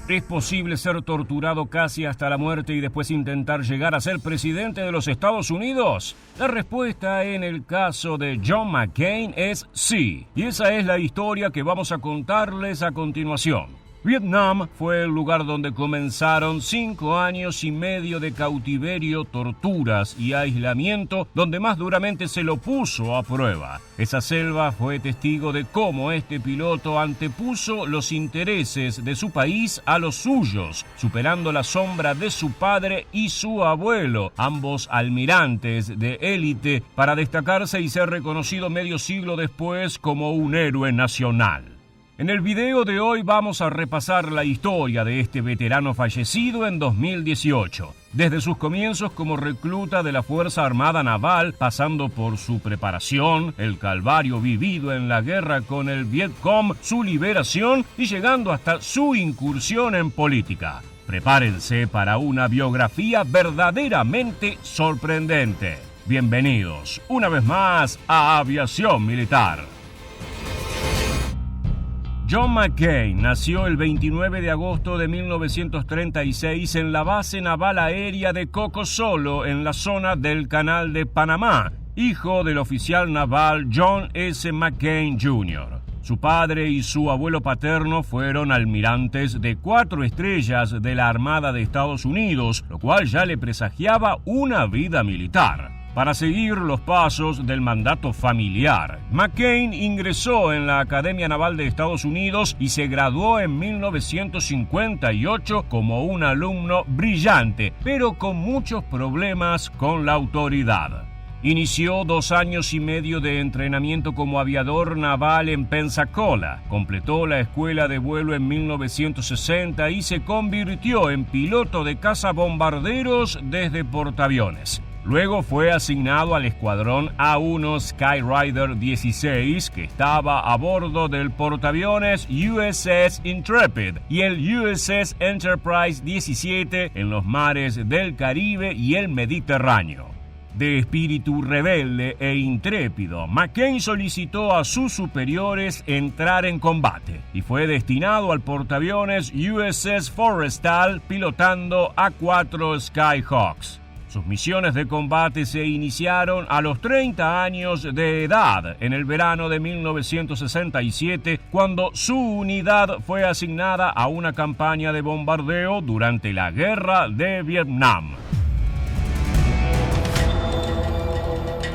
¿Es posible ser torturado casi hasta la muerte y después intentar llegar a ser presidente de los Estados Unidos? La respuesta en el caso de John McCain es sí. Y esa es la historia que vamos a contarles a continuación. Vietnam fue el lugar donde comenzaron 5 años y medio de cautiverio, torturas y aislamiento, donde más duramente se lo puso a prueba. Esa selva fue testigo de cómo este piloto antepuso los intereses de su país a los suyos, superando la sombra de su padre y su abuelo, ambos almirantes de élite, para destacarse y ser reconocido medio siglo después como un héroe nacional. En el video de hoy vamos a repasar la historia de este veterano fallecido en 2018. Desde sus comienzos como recluta de la Fuerza Armada Naval, pasando por su preparación, el calvario vivido en la guerra con el Vietcong, su liberación y llegando hasta su incursión en política. Prepárense para una biografía verdaderamente sorprendente. Bienvenidos una vez más a Aviación Militar. John McCain nació el 29 de agosto de 1936 en la base naval aérea de Coco Solo, en la zona del Canal de Panamá, hijo del oficial naval John S. McCain Jr. Su padre y su abuelo paterno fueron almirantes de 4 estrellas de la Armada de Estados Unidos, lo cual ya le presagiaba una vida militar. Para seguir los pasos del mandato familiar, McCain ingresó en la Academia Naval de Estados Unidos y se graduó en 1958 como un alumno brillante, pero con muchos problemas con la autoridad. Inició 2 años y medio de entrenamiento como aviador naval en Pensacola, completó la escuela de vuelo en 1960 y se convirtió en piloto de cazabombarderos desde portaaviones. Luego fue asignado al escuadrón A1 Skyrider 16, que estaba a bordo del portaaviones USS Intrepid y el USS Enterprise 17 en los mares del Caribe y el Mediterráneo. De espíritu rebelde e intrépido, McCain solicitó a sus superiores entrar en combate y fue destinado al portaaviones USS Forrestal pilotando A4 Skyhawks. Sus misiones de combate se iniciaron a los 30 años de edad, en el verano de 1967, cuando su unidad fue asignada a una campaña de bombardeo durante la Guerra de Vietnam.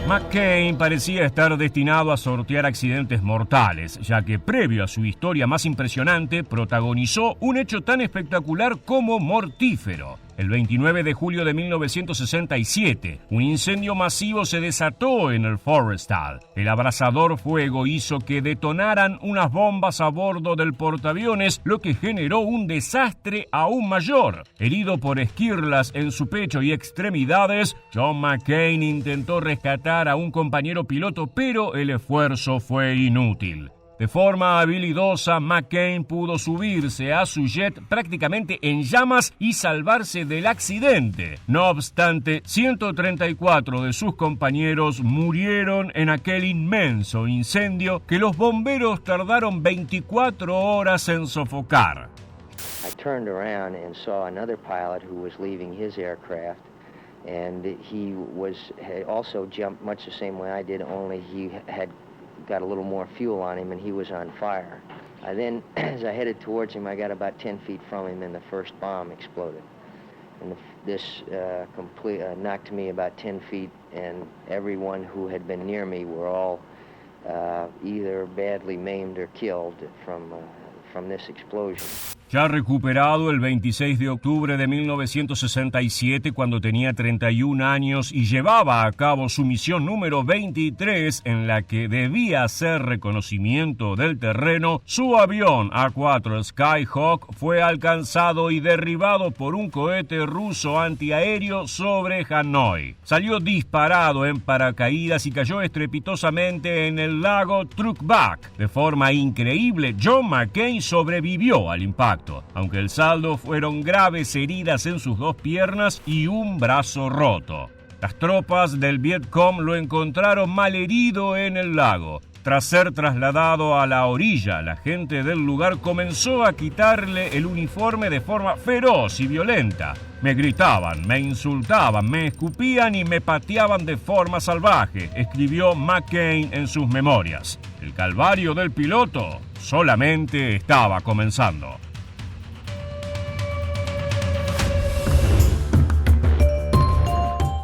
McCain parecía estar destinado a sortear accidentes mortales, ya que previo a su historia más impresionante, protagonizó un hecho tan espectacular como mortífero. El 29 de julio de 1967, un incendio masivo se desató en el Forrestal. El abrasador fuego hizo que detonaran unas bombas a bordo del portaaviones, lo que generó un desastre aún mayor. Herido por esquirlas en su pecho y extremidades, John McCain intentó rescatar a un compañero piloto, pero el esfuerzo fue inútil. De forma habilidosa, McCain pudo subirse a su jet prácticamente en llamas y salvarse del accidente. No obstante, 134 de sus compañeros murieron en aquel inmenso incendio que los bomberos tardaron 24 horas en sofocar. I turned around and saw another pilot who was leaving his aircraft, and he had also jumped much the same way I did, only he had got a little more fuel on him and he was on fire. I then, as I headed towards him, I got about 10 feet from him and the first bomb exploded. And this knocked me about 10 feet, and everyone who had been near me were all either badly maimed or killed from this explosion. Ya recuperado el 26 de octubre de 1967, cuando tenía 31 años y llevaba a cabo su misión número 23, en la que debía hacer reconocimiento del terreno, su avión A4 Skyhawk fue alcanzado y derribado por un cohete ruso antiaéreo sobre Hanoi. Salió disparado en paracaídas y cayó estrepitosamente en el lago Truc Bac. De forma increíble, John McCain sobrevivió al impacto, aunque el saldo fueron graves heridas en sus 2 piernas y un brazo roto. Las tropas del Vietcong lo encontraron malherido en el lago. Tras ser trasladado a la orilla, la gente del lugar comenzó a quitarle el uniforme de forma feroz y violenta. Me gritaban, me insultaban, me escupían y me pateaban de forma salvaje, escribió McCain en sus memorias. El calvario del piloto solamente estaba comenzando.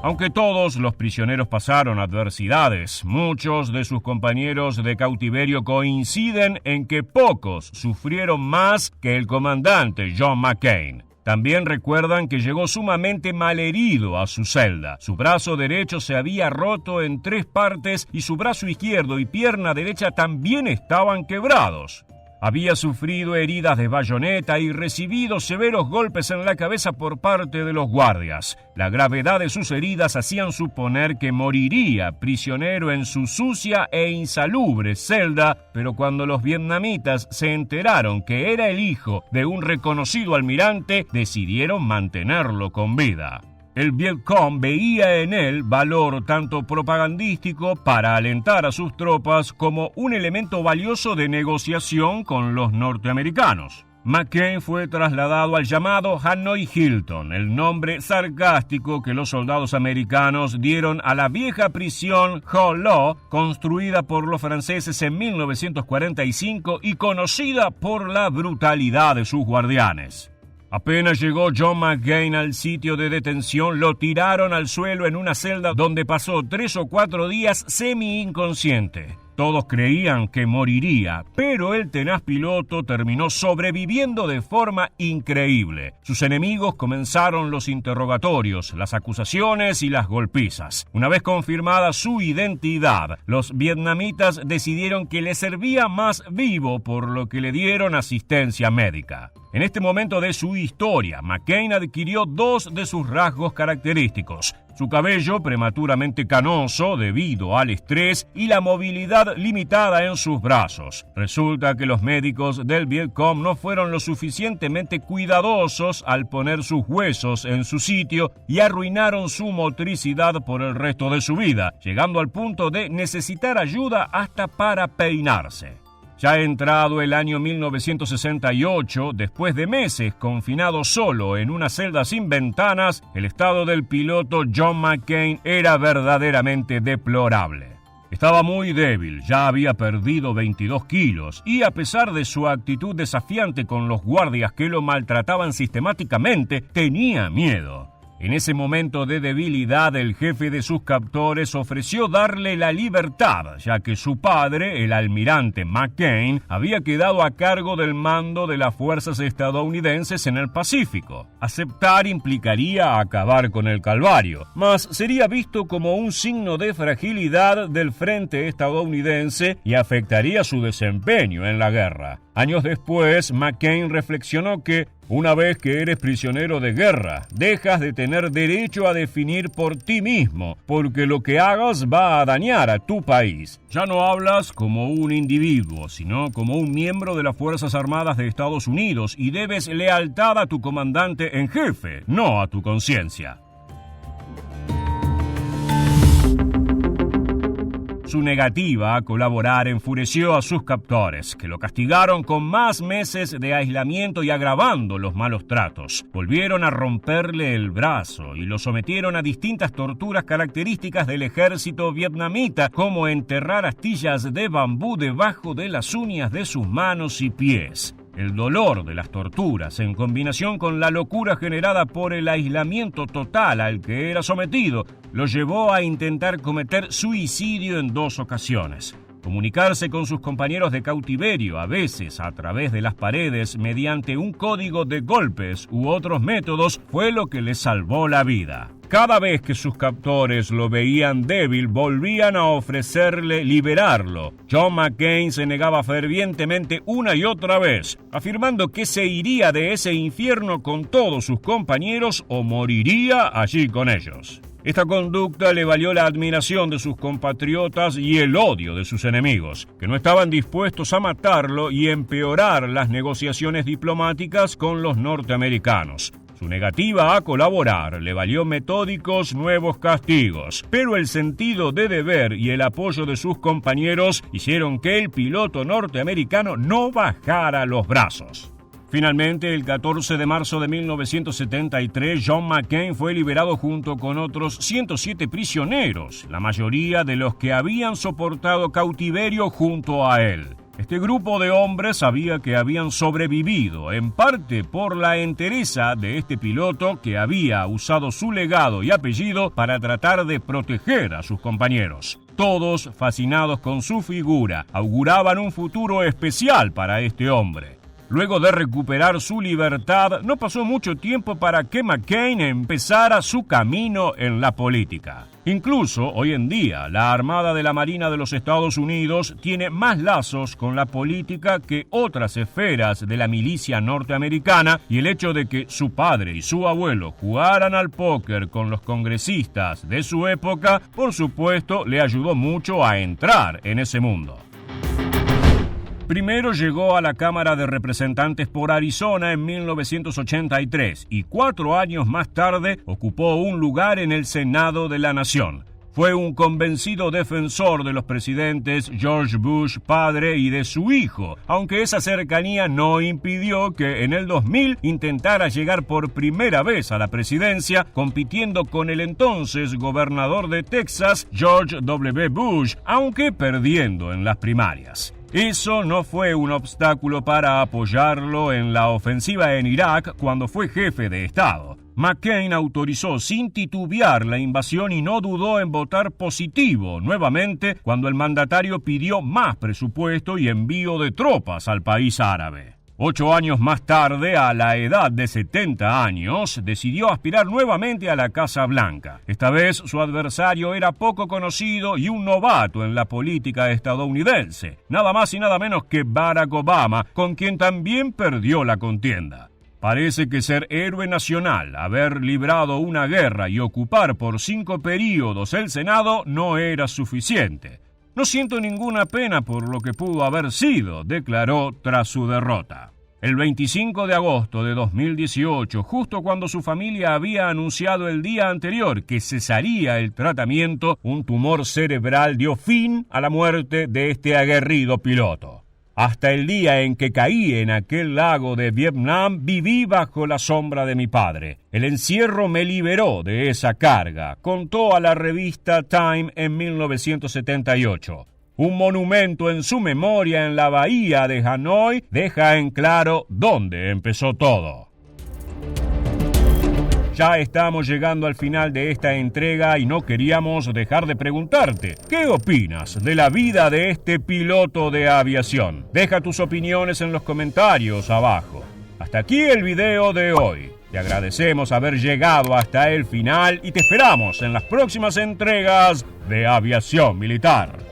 Aunque todos los prisioneros pasaron adversidades, muchos de sus compañeros de cautiverio coinciden en que pocos sufrieron más que el comandante John McCain. También recuerdan que llegó sumamente malherido a su celda. Su brazo derecho se había roto en 3 partes y su brazo izquierdo y pierna derecha también estaban quebrados. Había sufrido heridas de bayoneta y recibido severos golpes en la cabeza por parte de los guardias. La gravedad de sus heridas hacían suponer que moriría prisionero en su sucia e insalubre celda, pero cuando los vietnamitas se enteraron que era el hijo de un reconocido almirante, decidieron mantenerlo con vida. El Vietcong veía en él valor tanto propagandístico para alentar a sus tropas como un elemento valioso de negociación con los norteamericanos. McCain fue trasladado al llamado Hanoi Hilton, el nombre sarcástico que los soldados americanos dieron a la vieja prisión Ho Lo, construida por los franceses en 1945 y conocida por la brutalidad de sus guardianes. Apenas llegó John McCain al sitio de detención, lo tiraron al suelo en una celda donde pasó 3 o 4 días semi-inconsciente. Todos creían que moriría, pero el tenaz piloto terminó sobreviviendo de forma increíble. Sus enemigos comenzaron los interrogatorios, las acusaciones y las golpizas. Una vez confirmada su identidad, los vietnamitas decidieron que le servía más vivo, por lo que le dieron asistencia médica. En este momento de su historia, McCain adquirió 2 de sus rasgos característicos: su cabello prematuramente canoso debido al estrés y la movilidad limitada en sus brazos. Resulta que los médicos del Vietcong no fueron lo suficientemente cuidadosos al poner sus huesos en su sitio y arruinaron su motricidad por el resto de su vida, llegando al punto de necesitar ayuda hasta para peinarse. Ya entrado el año 1968, después de meses confinado solo en una celda sin ventanas, el estado del piloto John McCain era verdaderamente deplorable. Estaba muy débil, ya había perdido 22 kilos y a pesar de su actitud desafiante con los guardias que lo maltrataban sistemáticamente, tenía miedo. En ese momento de debilidad, el jefe de sus captores ofreció darle la libertad, ya que su padre, el almirante McCain, había quedado a cargo del mando de las fuerzas estadounidenses en el Pacífico. Aceptar implicaría acabar con el calvario, mas sería visto como un signo de fragilidad del frente estadounidense y afectaría su desempeño en la guerra. Años después, McCain reflexionó que una vez que eres prisionero de guerra, dejas de tener derecho a definir por ti mismo, porque lo que hagas va a dañar a tu país. Ya no hablas como un individuo, sino como un miembro de las Fuerzas Armadas de Estados Unidos y debes lealtad a tu comandante en jefe, no a tu conciencia. Su negativa a colaborar enfureció a sus captores, que lo castigaron con más meses de aislamiento y agravando los malos tratos. Volvieron a romperle el brazo y lo sometieron a distintas torturas características del ejército vietnamita, como enterrar astillas de bambú debajo de las uñas de sus manos y pies. El dolor de las torturas, en combinación con la locura generada por el aislamiento total al que era sometido, lo llevó a intentar cometer suicidio en 2 ocasiones. Comunicarse con sus compañeros de cautiverio, a veces a través de las paredes, mediante un código de golpes u otros métodos, fue lo que le salvó la vida. Cada vez que sus captores lo veían débil, volvían a ofrecerle liberarlo. John McCain se negaba fervientemente una y otra vez, afirmando que se iría de ese infierno con todos sus compañeros o moriría allí con ellos. Esta conducta le valió la admiración de sus compatriotas y el odio de sus enemigos, que no estaban dispuestos a matarlo y empeorar las negociaciones diplomáticas con los norteamericanos. Su negativa a colaborar le valió metódicos nuevos castigos, pero el sentido de deber y el apoyo de sus compañeros hicieron que el piloto norteamericano no bajara los brazos. Finalmente, el 14 de marzo de 1973, John McCain fue liberado junto con otros 107 prisioneros, la mayoría de los que habían soportado cautiverio junto a él. Este grupo de hombres sabía que habían sobrevivido, en parte por la entereza de este piloto que había usado su legado y apellido para tratar de proteger a sus compañeros. Todos, fascinados con su figura, auguraban un futuro especial para este hombre. Luego de recuperar su libertad, no pasó mucho tiempo para que McCain empezara su camino en la política. Incluso, hoy en día, la Armada de la Marina de los Estados Unidos tiene más lazos con la política que otras esferas de la milicia norteamericana, y el hecho de que su padre y su abuelo jugaran al póker con los congresistas de su época, por supuesto, le ayudó mucho a entrar en ese mundo. Primero llegó a la Cámara de Representantes por Arizona en 1983 y 4 años más tarde ocupó un lugar en el Senado de la Nación. Fue un convencido defensor de los presidentes George Bush padre y de su hijo, aunque esa cercanía no impidió que en el 2000 intentara llegar por primera vez a la presidencia, compitiendo con el entonces gobernador de Texas, George W. Bush, aunque perdiendo en las primarias. Eso no fue un obstáculo para apoyarlo en la ofensiva en Irak cuando fue jefe de Estado. McCain autorizó sin titubear la invasión y no dudó en votar positivo nuevamente cuando el mandatario pidió más presupuesto y envío de tropas al país árabe. 8 años más tarde, a la edad de 70 años, decidió aspirar nuevamente a la Casa Blanca. Esta vez su adversario era poco conocido y un novato en la política estadounidense, nada más y nada menos que Barack Obama, con quien también perdió la contienda. Parece que ser héroe nacional, haber librado una guerra y ocupar por 5 períodos el Senado no era suficiente. No siento ninguna pena por lo que pudo haber sido, declaró tras su derrota. El 25 de agosto de 2018, justo cuando su familia había anunciado el día anterior que cesaría el tratamiento, un tumor cerebral dio fin a la muerte de este aguerrido piloto. Hasta el día en que caí en aquel lago de Vietnam, viví bajo la sombra de mi padre. El encierro me liberó de esa carga, contó a la revista Time en 1978. Un monumento en su memoria en la bahía de Hanoi deja en claro dónde empezó todo. Ya estamos llegando al final de esta entrega y no queríamos dejar de preguntarte, ¿qué opinas de la vida de este piloto de aviación? Deja tus opiniones en los comentarios abajo. Hasta aquí el video de hoy. Te agradecemos haber llegado hasta el final y te esperamos en las próximas entregas de Aviación Militar.